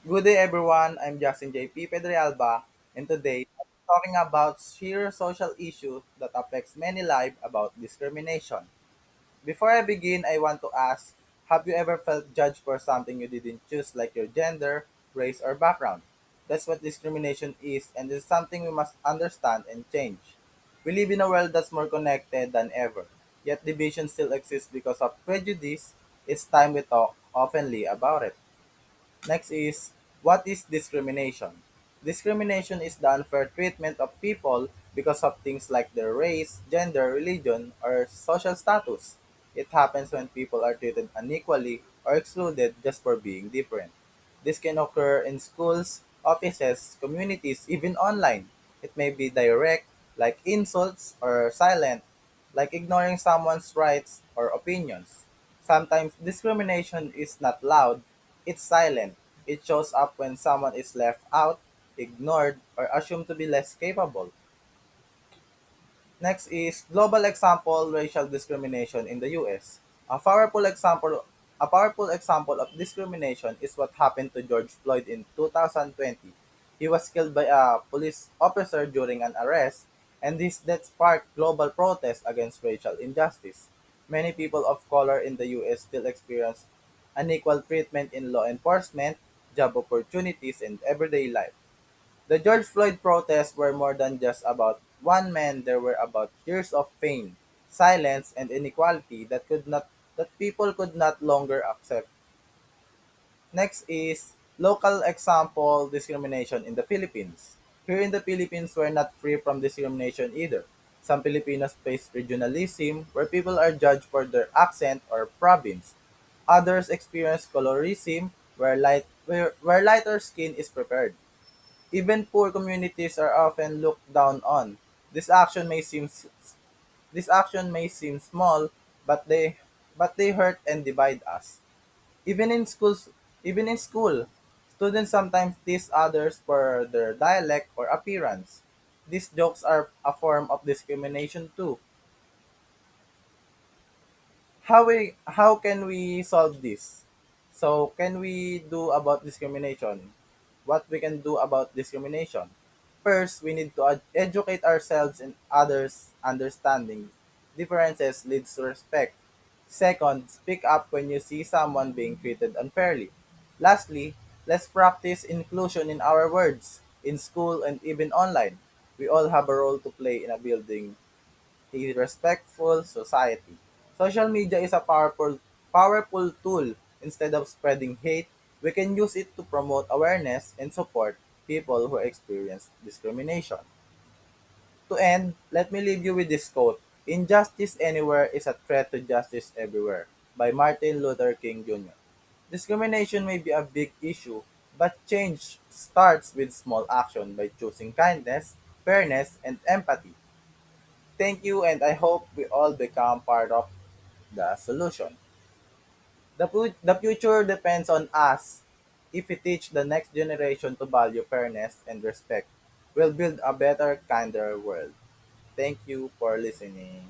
Good day, everyone. I'm Justin JP Pedrealba, and today I'm talking about serious social issue that affects many lives about discrimination. Before I begin, I want to ask, have you ever felt judged for something you didn't choose, like your gender, race, or background? That's what discrimination is, and it's something we must understand and change. We live in a world that's more connected than ever, yet division still exists because of prejudice. It's time we talk openly about it. Next is, what is discrimination? Discrimination is the unfair treatment of people because of things like their race, gender, religion, or social status. It happens when people are treated unequally or excluded just for being different. This can occur in schools, offices, communities, even online. It may be direct, like insults, or silent, like ignoring someone's rights or opinions. Sometimes discrimination is not loud, it's silent. It shows up when someone is left out, ignored, or assumed to be less capable. Next is global example racial discrimination in the US. A powerful example a powerful example of discrimination is what happened to George Floyd in 2020. He was killed by a police officer during an arrest, and this death sparked global protests against racial injustice. Many people of color in the US still experience unequal treatment in law enforcement, job opportunities, and everyday life. The George Floyd protests were more than just about one man, they were about years of pain, silence, and inequality that people could not longer accept. Next is local example discrimination in the Philippines. Here in the Philippines, we're not free from discrimination either. Some Filipinos face regionalism, where people are judged for their accent or province. Others experience colorism, where lighter skin is preferred. Even poor communities are often looked down on. This action may seem this action may seem small, but they hurt and divide us. Even in schools, even in school, students sometimes tease others for their dialect or appearance. These jokes are a form of discrimination too. How can we solve this? So can we do about discrimination? What we can do about discrimination? First, we need to educate ourselves and others understanding differences leads to respect. Second, speak up when you see someone being treated unfairly. Lastly, let's practice inclusion in our words, in school and even online. We all have a role to play in a building a respectful society. Social media is a powerful tool. Instead of spreading hate, we can use it to promote awareness and support people who experience discrimination. To end, let me leave you with this quote: Injustice anywhere is a threat to justice everywhere, by Martin Luther King Jr. Discrimination may be a big issue, but change starts with small action by choosing kindness, fairness, and empathy. Thank you, and I hope we all become part of the solution. The future depends on us. If we teach the next generation to value fairness and respect, we'll build a better, kinder world. Thank you for listening.